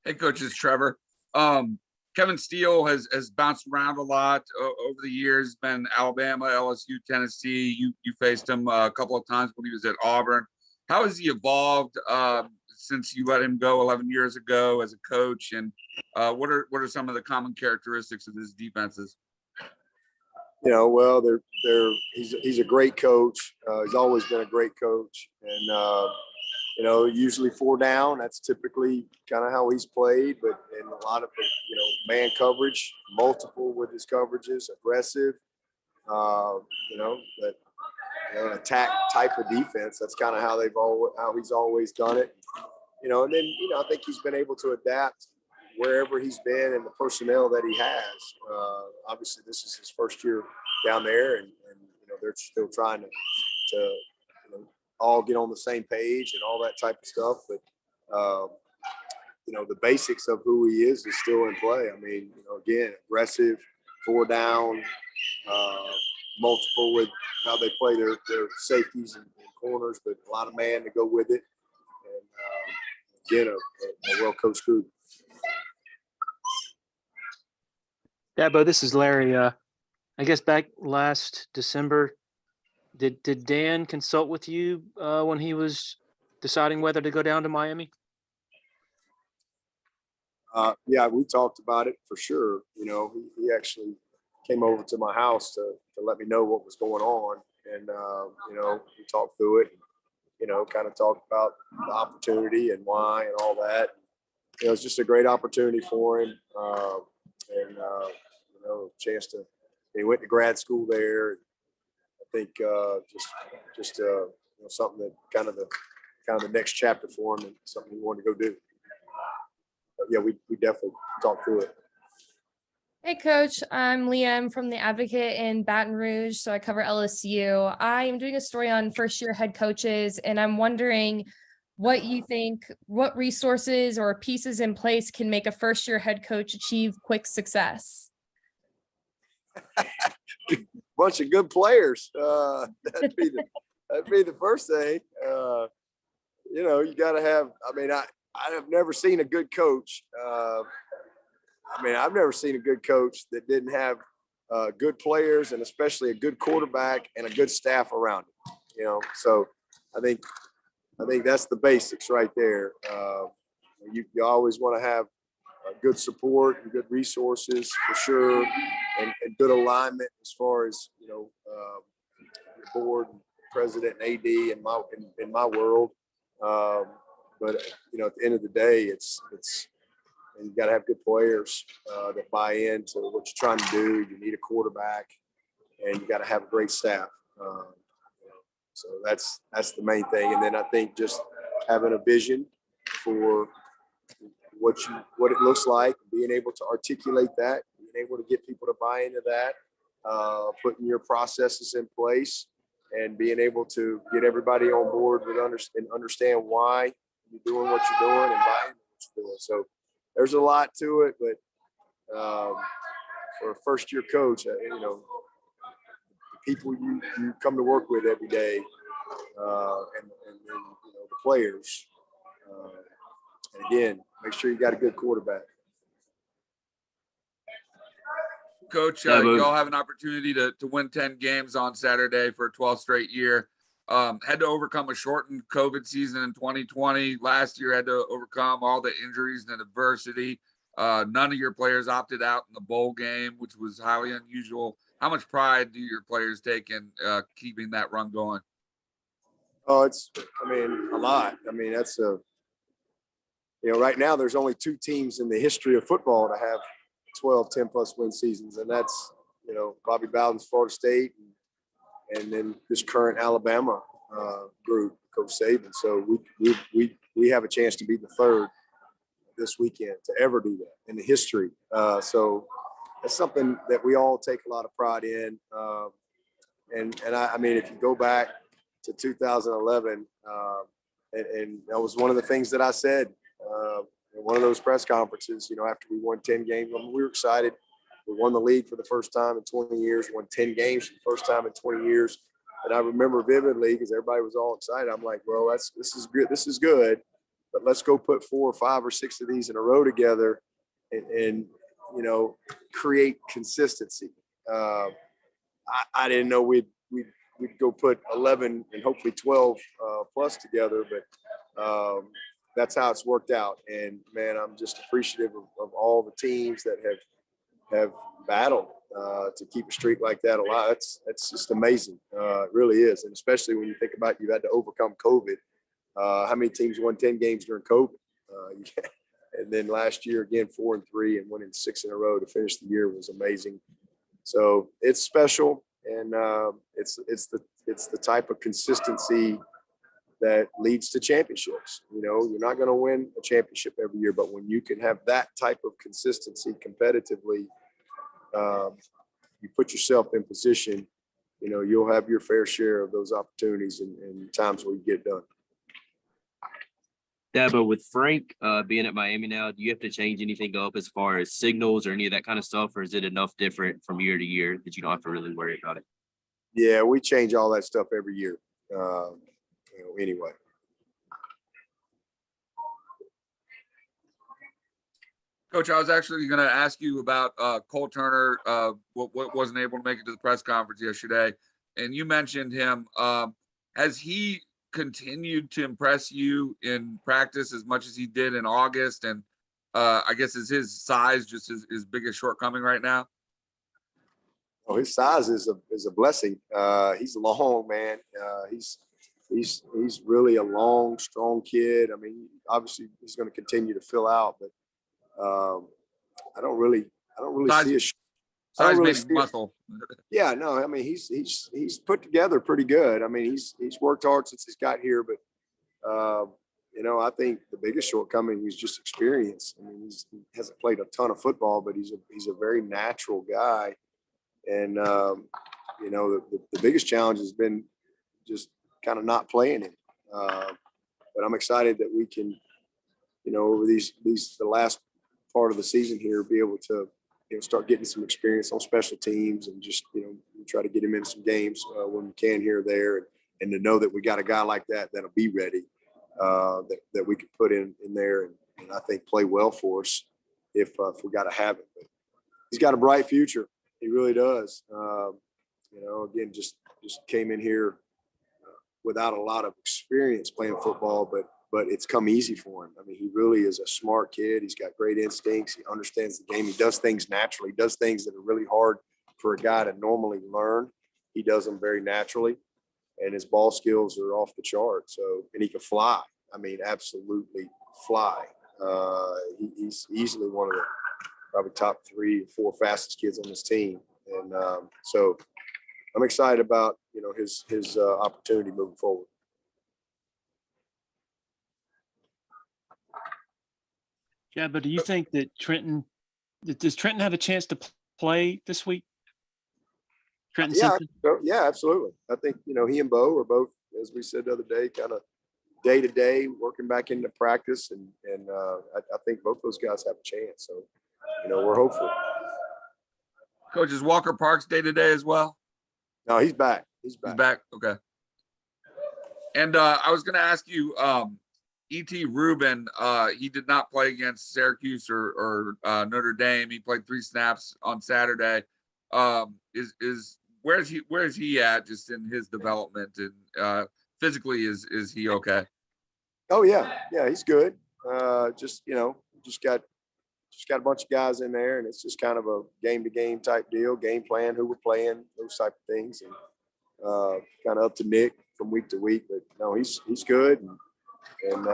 Hey, Coach, it's Trevor. Kevin Steele has bounced around a lot over the years. Been Alabama, LSU, Tennessee. You faced him a couple of times when he was at Auburn. How has he evolved since you let him go 11 years ago as a coach? And what are some of the common characteristics of his defenses? Well, he's a great coach. He's always been a great coach, and usually 4 down. That's typically kind of how he's played. But in a lot of man coverage, multiple with his coverages, aggressive. That attack type of defense. That's kind of how he's always done it. And then I think he's been able to adapt wherever he's been and the personnel that he has. Obviously, this is his first year down there, and they're still trying to all get on the same page and all that type of stuff. But the basics of who he is still in play. I mean, again, aggressive, 4 down, multiple with how they play their safeties and corners, but a lot of man to go with it. And again, a well-coached group. Dabo, this is Larry. I guess back last December, did Dan consult with you when he was deciding whether to go down to Miami? Yeah, we talked about it for sure. He actually came over to my house to let me know what was going on, and we talked through it. Kind of talked about the opportunity and why and all that. It was just a great opportunity for him. And a chance to. He went to grad school there. I think just something that kind of the next chapter for him and something he wanted to go do. But yeah, we definitely talked through it. Hey, Coach. I'm Liam from The Advocate in Baton Rouge, so I cover LSU. I am doing a story on first-year head coaches, and I'm wondering what you think, what resources or pieces in place can make a first-year head coach achieve quick success? Bunch of good players. That'd be the first thing. You got to have. I mean, I have never seen a good coach. I've never seen a good coach that didn't have good players and especially a good quarterback and a good staff around it. So I think that's the basics right there. You always want to have good support and good resources for sure, and good alignment as far as your board, and president, and AD in my world. But at the end of the day, it's you got to have good players that buy into what you're trying to do. You need a quarterback, and you got to have a great staff. So that's the main thing. And then I think just having a vision for what it looks like, being able to articulate that, being able to get people to buy into that, putting your processes in place, and being able to get everybody on board with understand why you're doing what you're doing and buying what you're doing. So there's a lot to it, but for a first-year coach, the people you come to work with every day, and the players. And again, make sure you got a good quarterback. Coach, you all have an opportunity to win 10 games on Saturday for a 12th straight year. Had to overcome a shortened COVID season in 2020. Last year had to overcome all the injuries and adversity. None of your players opted out in the bowl game, which was highly unusual. How much pride do your players take in keeping that run going? Oh, a lot. That's right now there's only 2 teams in the history of football to have 12 10-plus win seasons, and that's Bobby Bowden's Florida State and then this current Alabama group, Coach Saban. So we have a chance to be the 3rd this weekend to ever do that in the history. So that's something that we all take a lot of pride in. And if you go back to 2011, and that was one of the things that I said in one of those press conferences, after we won 10 games. We were excited. We won the league for the first time in 20 years, won 10 games for the first time in 20 years. And I remember vividly, because everybody was all excited. I'm like, well, this is good. This is good. but let's go put 4 or 5 or 6 of these in a row together and create consistency. I didn't know we'd go put 11 and hopefully 12 plus together, but that's how it's worked out. And man, I'm just appreciative of all the teams that have battled to keep a streak like that alive. That's just amazing. It really is. And especially when you think about you had to overcome COVID. How many teams won 10 games during COVID? And then last year again, 4-3 and winning 6 in a row to finish the year was amazing. So it's special, and it's the type of consistency that leads to championships. You're not going to win a championship every year, but when you can have that type of consistency competitively, you put yourself in position. You'll have your fair share of those opportunities and times where you get it done. Dabo, with Frank being at Miami now, do you have to change anything up as far as signals or any of that kind of stuff, or is it enough different from year to year that you don't have to really worry about it? Yeah, we change all that stuff every year. Anyway. Coach, I was actually going to ask you about Cole Turner, what wasn't able to make it to the press conference yesterday, and you mentioned him. Has he continued to impress you in practice as much as he did in August? And I guess is his size just his biggest shortcoming right now? Oh, his size is a blessing. He's long, man. He's really a long, strong kid. I mean, obviously he's going to continue to fill out, but I don't really Size, see a size makes muscle. Yeah, no, I mean he's put together pretty good. I mean he's worked hard since he's got here, but I think the biggest shortcoming is just experience. I mean he hasn't played a ton of football, but he's a very natural guy, and the biggest challenge has been just kind of not playing him. But I'm excited that we can, over the last part of the season here, be able to start getting some experience on special teams and just, try to get him in some games when we can here or there. And to know that we got a guy like that'll be ready, that we can put in there and I think play well for us if we got to have it. But he's got a bright future. He really does. Again, just came in here without a lot of experience playing football, but it's come easy for him. I mean, he really is a smart kid. He's got great instincts. He understands the game. He does things naturally. He does things that are really hard for a guy to normally learn. He does them very naturally, and his ball skills are off the chart. And he can fly. I mean, absolutely fly. He's easily one of the probably top 3 or 4 fastest kids on this team. And so I'm excited about, his opportunity moving forward. Yeah, but do you think that does Trenton have a chance to play this week? Trenton Simpson? Yeah, absolutely. I think, he and Bo are both, as we said the other day, kind of day to day working back into practice. And I think both those guys have a chance. So, we're hopeful. Coach, is Walker Parks day to day as well? No, he's back. He's back. Okay. And I was going to ask you, E.T. Rubin, he did not play against Syracuse or Notre Dame. He played 3 snaps on Saturday. Where's he at just in his development, and physically is he okay? Oh yeah, he's good. Just got a bunch of guys in there, and it's just kind of a game to game type deal, game plan, who we're playing, those type of things, and kind of up to Nick from week to week. But no, he's good. And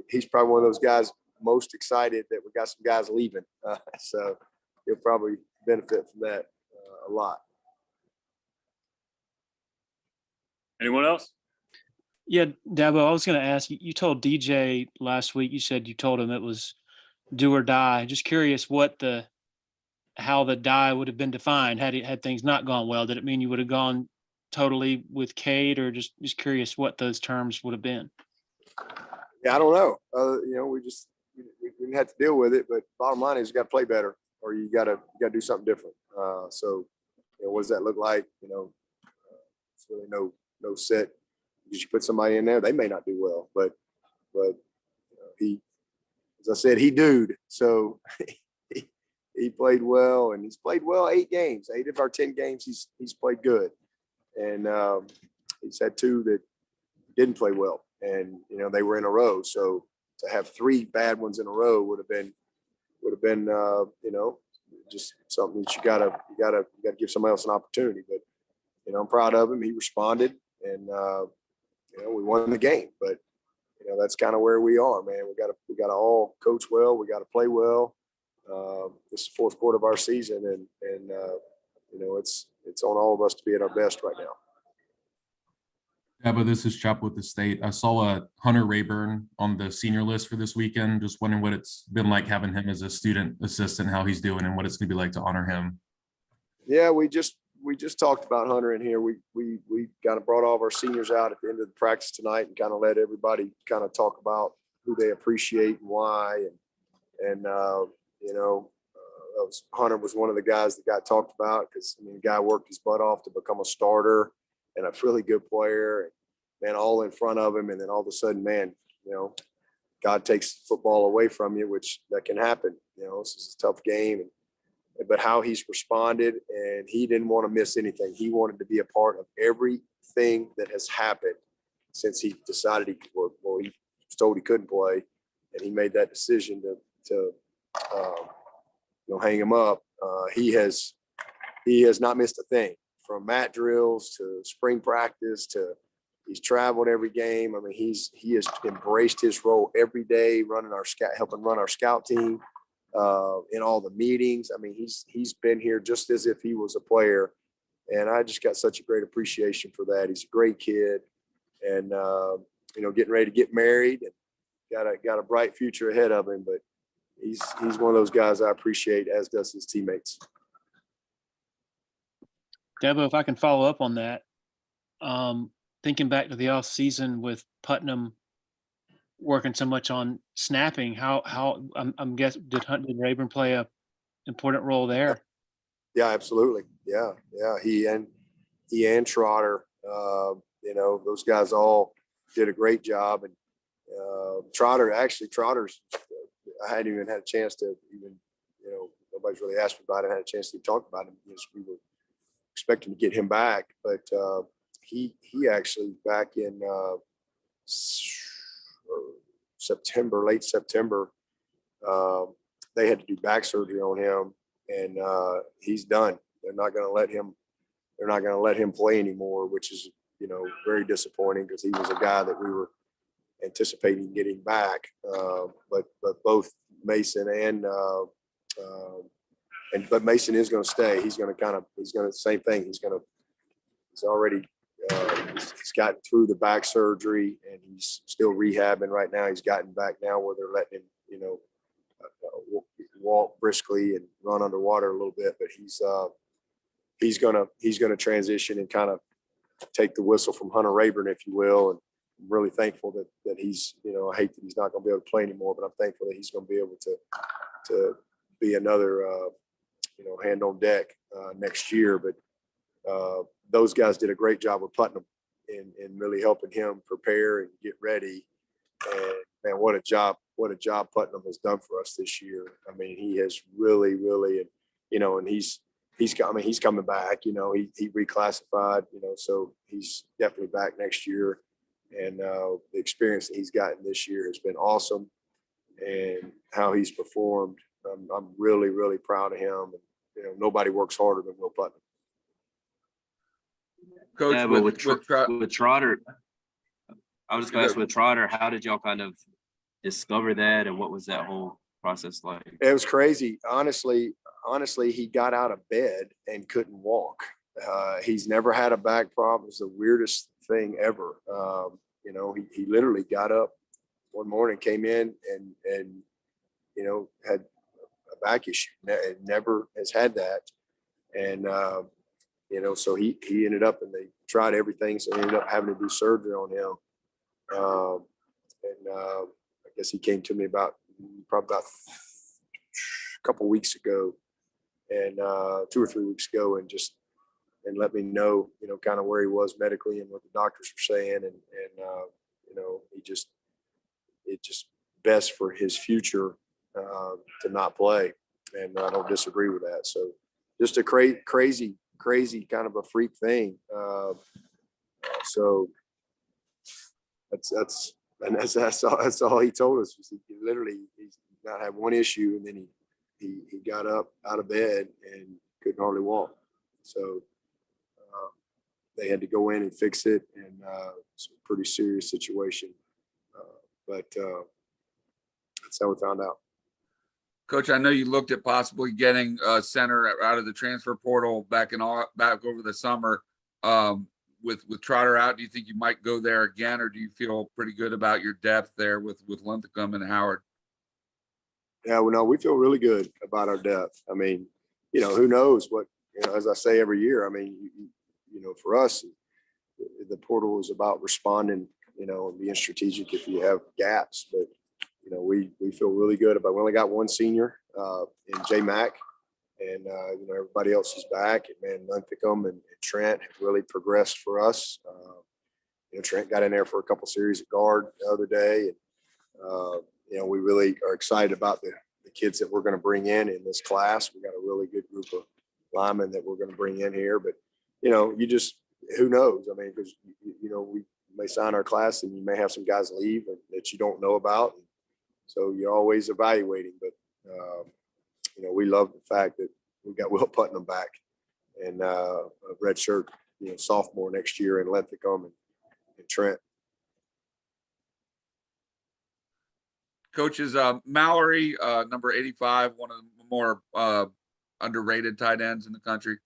he's probably one of those guys most excited that we got some guys leaving. So he'll probably benefit from that a lot. Anyone else? Yeah, Dabo, I was going to ask you told DJ last week, you said you told him it was do or die. Just curious how the die would have been defined had things not gone well. Did it mean you would have gone totally with Cade, or just curious what those terms would have been? Yeah, I don't know. We didn't have to deal with it, but bottom line is you got to play better, or you got to do something different. So what does that look like? It's really no set. Because you put somebody in there, they may not do well, but but he, as I said, he dude. So he played well, and he's played well 8 games. 8 of our 10 games, he's played good. And he's had 2 that didn't play well, and they were in a row. So to have 3 bad ones in a row would have been just something that you gotta give somebody else an opportunity. But I'm proud of him. He responded, and we won the game. But that's kind of where we are, man. We got to all coach well. We got to play well. This is the 4th quarter of our season, and it's on all of us to be at our best right now. Dabo, this is Chop with the state. I saw Hunter Rayburn on the senior list for this weekend. Just wondering what it's been like having him as a student assistant, how he's doing, and what it's going to be like to honor him. Yeah, we just talked about Hunter in here. We kind of brought all of our seniors out at the end of the practice tonight and kind of let everybody kind of talk about who they appreciate and why. And Hunter was one of the guys that got talked about because the guy worked his butt off to become a starter and a really good player, and man, all in front of him. And then all of a sudden, man, God takes football away from you, which that can happen. This is a tough game, but how he's responded, and he didn't want to miss anything. He wanted to be a part of everything that has happened since he decided he was told he couldn't play, and he made that decision to hang him up. He has not missed a thing, from mat drills to spring practice to he's traveled every game. I mean, he has embraced his role every day, helping run our scout team in all the meetings. I mean, he's been here just as if he was a player, and I just got such a great appreciation for that. He's a great kid, and getting ready to get married and got a bright future ahead of him. But he's one of those guys I appreciate, as does his teammates. Dabo, if I can follow up on that, thinking back to the off season with Putnam working so much on snapping, how I'm guessing did Rayburn play a important role there? Yeah, absolutely. Yeah. He and Trotter, those guys all did a great job. And Trotter's, I hadn't even had a chance to even, nobody's really asked me about it. I had a chance to talk about him because we were expecting to get him back, but he actually back in late September, they had to do back surgery on him, and he's done. They're not going to let him play anymore, which is very disappointing because he was a guy that we were anticipating getting back. But both Mason but Mason is going to stay. He's going to same thing. He's already he's gotten through the back surgery, and he's still rehabbing right now. He's gotten back now where they're letting him, walk briskly and run underwater a little bit. But he's gonna transition and kind of take the whistle from Hunter Rayburn, if you will. And I'm really thankful that he's, I hate that he's not going to be able to play anymore, but I'm thankful that he's going to be able to be another, hand on deck next year. But those guys did a great job with Putnam in really helping him prepare and get ready. And man, what a job Putnam has done for us this year. I mean, he has really, and he's coming back. He reclassified, so he's definitely back next year. And the experience that he's gotten this year has been awesome, and how he's performed. I'm really, really proud of him. And, nobody works harder than Will Putnam. Coach, Yeah, but with Trotter, I was just going to ask, with Trotter, how did y'all kind of discover that, and what was that whole process like? It was crazy. Honestly, he got out of bed and couldn't walk. He's never had a back problem. It's the weirdest thing ever. He literally got up one morning, came in and had a back issue. Never has had that. And, so he ended up, and they tried everything. So they ended up having to do surgery on him. I guess he came to me probably about a couple of weeks ago, and 2 or 3 weeks ago, and let me know, kind of where he was medically and what the doctors were saying. And he just it just best for his future to not play. And I don't disagree with that. So just a crazy kind of a freak thing. So that's all he told us. He literally, he's not had one issue, and then he got up out of bed and couldn't hardly walk. So they had to go in and fix it, and it's a pretty serious situation. But that's how we found out. Coach, I know you looked at possibly getting a center out of the transfer portal back over the summer. With Trotter out, do you think you might go there again, or do you feel pretty good about your depth there with Linthicum and Howard? Yeah, well, no, we feel really good about our depth. I mean, who knows what, as I say every year, I mean, for us, the portal is about responding, and being strategic if you have gaps. But, we feel really good about, we only got one senior in J Mac, and, everybody else is back. And man, Linthicum and Trent have really progressed for us. Trent got in there for a couple series at guard the other day. And, we really are excited about the kids that we're going to bring in this class. We got a really good group of linemen that we're going to bring in here. But, you just, who knows? I mean, because, we may sign our class and you may have some guys leave that you don't know about. So you're always evaluating. But, we love the fact that we got Will Putnam back and a redshirt, sophomore next year in Linthicum and Trent. Coaches, Mallory, number 85, one of the more underrated tight ends in the country.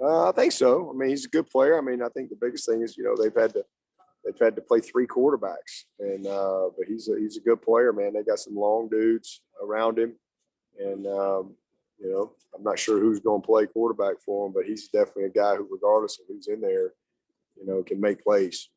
I think so. I mean, he's a good player. I mean, I think the biggest thing is, they've had to play three quarterbacks, and but he's a good player, man. They got some long dudes around him, and I'm not sure who's going to play quarterback for him, but he's definitely a guy who, regardless of who's in there, can make plays.